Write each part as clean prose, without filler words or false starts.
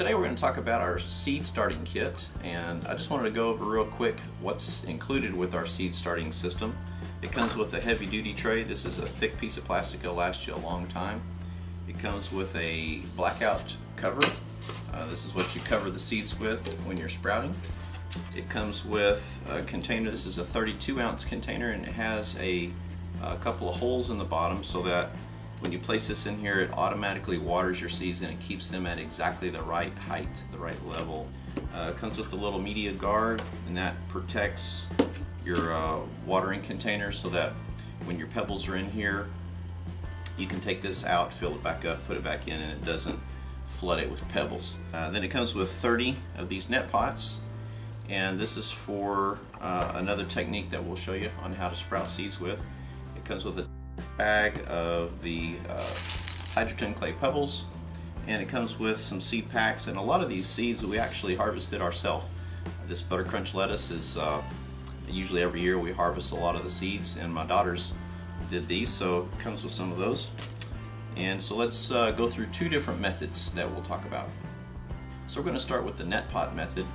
Today we're going to talk about our seed starting kit, and I just wanted to go over real quick what's included with our seed starting system. It comes with a heavy duty tray. This is a thick piece of plastic. It'll last you a long time. It comes with a blackout cover. This is what you cover the seeds with when you're sprouting. It comes with a container. This is a 32-ounce container, and it has a couple of holes in the bottom so that when you place this in here, it automatically waters your seeds and it keeps them at exactly the right height, the right level. It comes with a little media guard, and that protects your watering container so that when your pebbles are in here, you can take this out, fill it back up, put it back in, and it doesn't flood it with pebbles. Then it comes with 30 of these net pots, and this is for another technique that we'll show you on how to sprout seeds with. It comes with a bag of the hydrogen clay pebbles, and it comes with some seed packs, and a lot of these seeds we actually harvested ourselves. This buttercrunch lettuce is usually every year we harvest a lot of the seeds, and my daughters did these, so it comes with some of those. And so let's go through two different methods that we'll talk about. So we're going to start with the net pot method.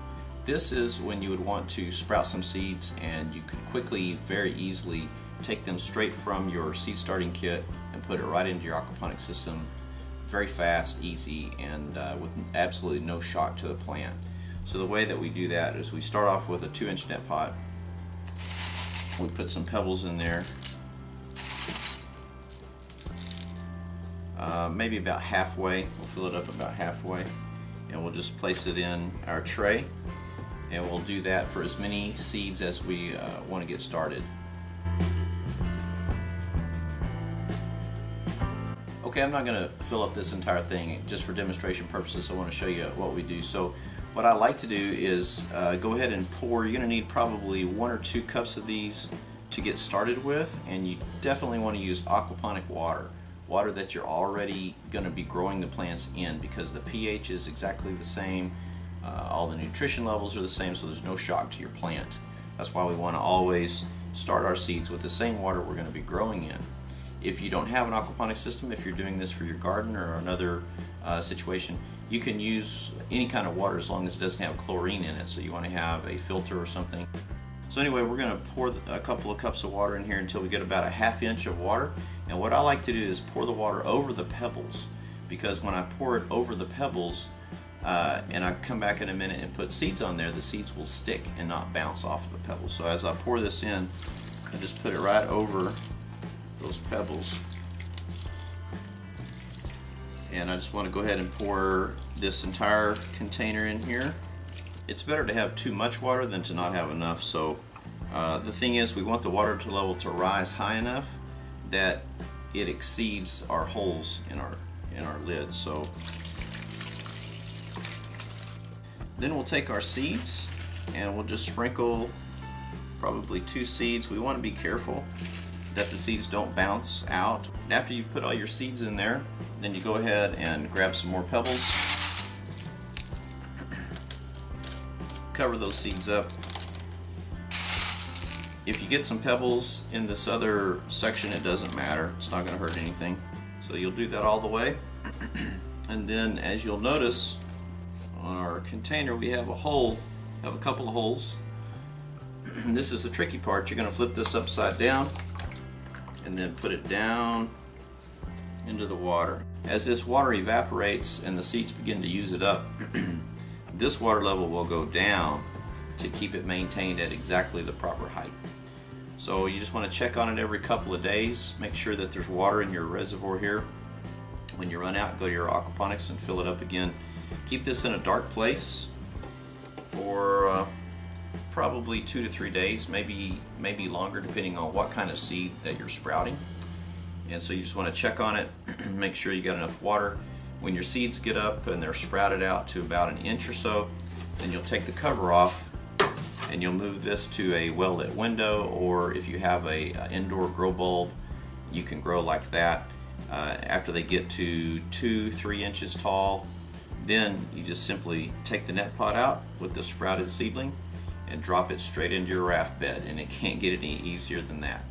This is when you would want to sprout some seeds, and you could quickly, very easily take them straight from your seed starting kit and put it right into your aquaponics system. Very fast, easy, and with absolutely no shock to the plant. So the way that we do that is we start off with a 2-inch net pot. We put some pebbles in there, maybe about halfway. We'll fill it up about halfway, and we'll just place it in our tray, and we'll do that for as many seeds as we want to get started. Okay, I'm not going to fill up this entire thing. Just for demonstration purposes, I want to show you what we do. So what I like to do is go ahead and pour. You're going to need probably 1 or 2 cups of these to get started with, and you definitely want to use aquaponic water that you're already going to be growing the plants in, because the pH is exactly the same, all the nutrition levels are the same, so there's no shock to your plant. That's why we want to always start our seeds with the same water we're going to be growing in. If you don't have an aquaponics system, if you're doing this for your garden or another situation, you can use any kind of water as long as it doesn't have chlorine in it, so you want to have a filter or something. So anyway, we're going to pour a couple of cups of water in here until we get about a 1/2 inch of water. And what I like to do is pour the water over the pebbles, because when I pour it over the pebbles and I come back in a minute and put seeds on there, the seeds will stick and not bounce off of the pebbles. So as I pour this in, I just put it right over those pebbles, and I just want to go ahead and pour this entire container in here. It's better to have too much water than to not have enough. So the thing is, we want the water level to rise high enough that it exceeds our holes in our lid. So then we'll take our seeds and we'll just sprinkle probably 2 seeds. We want to be careful that the seeds don't bounce out. After you've put all your seeds in there, then you go ahead and grab some more pebbles, cover those seeds up. If you get some pebbles in this other section, it doesn't matter, it's not going to hurt anything. So you'll do that all the way. And then, as you'll notice on our container, we have a couple of holes. And this is the tricky part. You're going to flip this upside down and then put it down into the water. As this water evaporates and the seeds begin to use it up, this water level will go down to keep it maintained at exactly the proper height. So you just want to check on it every couple of days. Make sure that there's water in your reservoir here. When you run out, go to your aquaponics and fill it up again. Keep this in a dark place for probably 2 to 3 days, maybe longer, depending on what kind of seed that you're sprouting. And so you just want to check on it, make sure you got enough water. When your seeds get up and they're sprouted out to about 1 inch or so, then you'll take the cover off and you'll move this to a well-lit window, or if you have a indoor grow bulb, you can grow like that. After they get to 2-3 inches tall, then you just simply take the net pot out with the sprouted seedling and drop it straight into your raft bed, and it can't get any easier than that.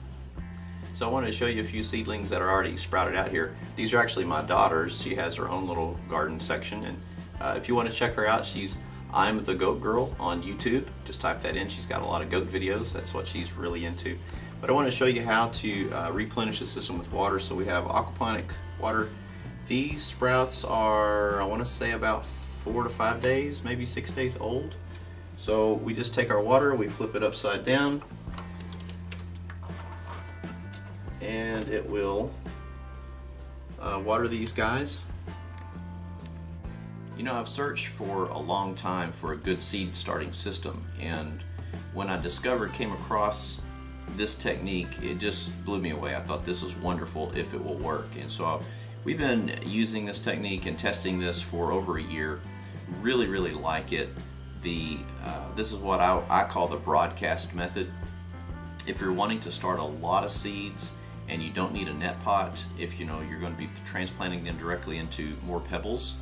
So I wanted to show you a few seedlings that are already sprouted out here. These are actually my daughter's. She has her own little garden section, and If you want to check her out, she's I'm the Goat Girl on YouTube. Just type that in. She's got a lot of goat videos. That's what she's really into. But I want to show you how to replenish the system with water. So we have aquaponics water. These sprouts are, I want to say, about 4 to 5 days, maybe 6 days old. So we just take our water, we flip it upside down, and it will water these guys. You know, I've searched for a long time for a good seed starting system, and when I came across this technique, it just blew me away. I thought this was wonderful if it will work. And so we've been using this technique and testing this for over a year. Really like it. This is what I call the broadcast method. If you're wanting to start a lot of seeds and you don't need a net pot, if you know you're going to be transplanting them directly into more pebbles,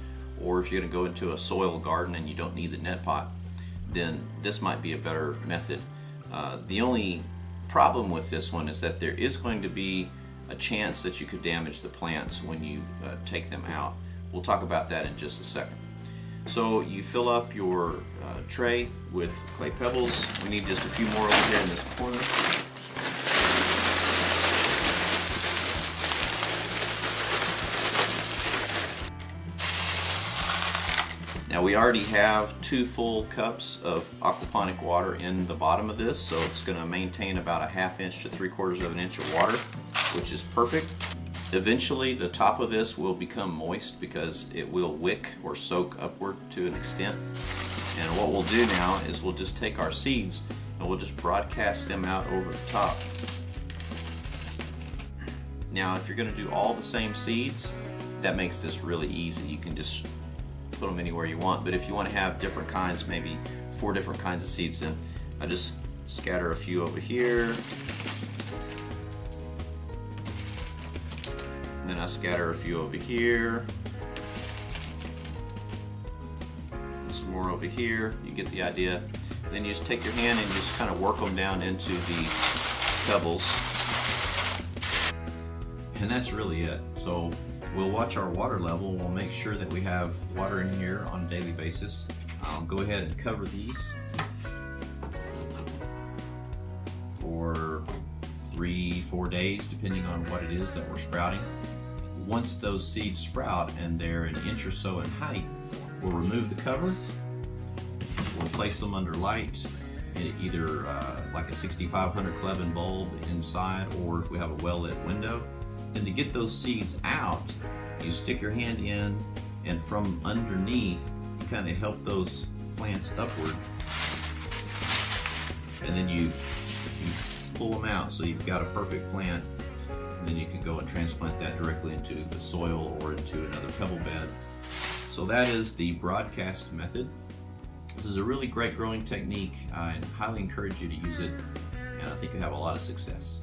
or if you're going to go into a soil garden and you don't need the net pot, then this might be a better method. The only problem with this one is that there is going to be a chance that you could damage the plants when you take them out. We'll talk about that in just a second. So you fill up your tray with clay pebbles. We need just a few more over here in this corner. Now we already have 2 full cups of aquaponic water in the bottom of this, so it's going to maintain about a 1/2 inch to 3/4 of an inch of water, which is perfect. Eventually the top of this will become moist because it will wick or soak upward to an extent. And what we'll do now is we'll just take our seeds and we'll just broadcast them out over the top. Now if you're going to do all the same seeds, that makes this really easy. You can just put them anywhere you want, but if you want to have different kinds, maybe 4 different kinds of seeds, then I just scatter a few over here, and then I scatter a few over here, some more over here. You get the idea. And then you just take your hand and just kind of work them down into the pebbles, and that's really it. So we'll watch our water level. We'll make sure that we have water in here on a daily basis. I'll go ahead and cover these for 3-4 days, depending on what it is that we're sprouting. Once those seeds sprout and they're an inch or so in height, we'll remove the cover. We'll place them under light, either like a 6500 Clevin bulb inside, or if we have a well-lit window. Then to get those seeds out, you stick your hand in, and from underneath you kind of help those plants upward, and then you pull them out so you've got a perfect plant, and then you can go and transplant that directly into the soil or into another pebble bed. So that is the broadcast method. This is a really great growing technique. I highly encourage you to use it, and I think you'll have a lot of success.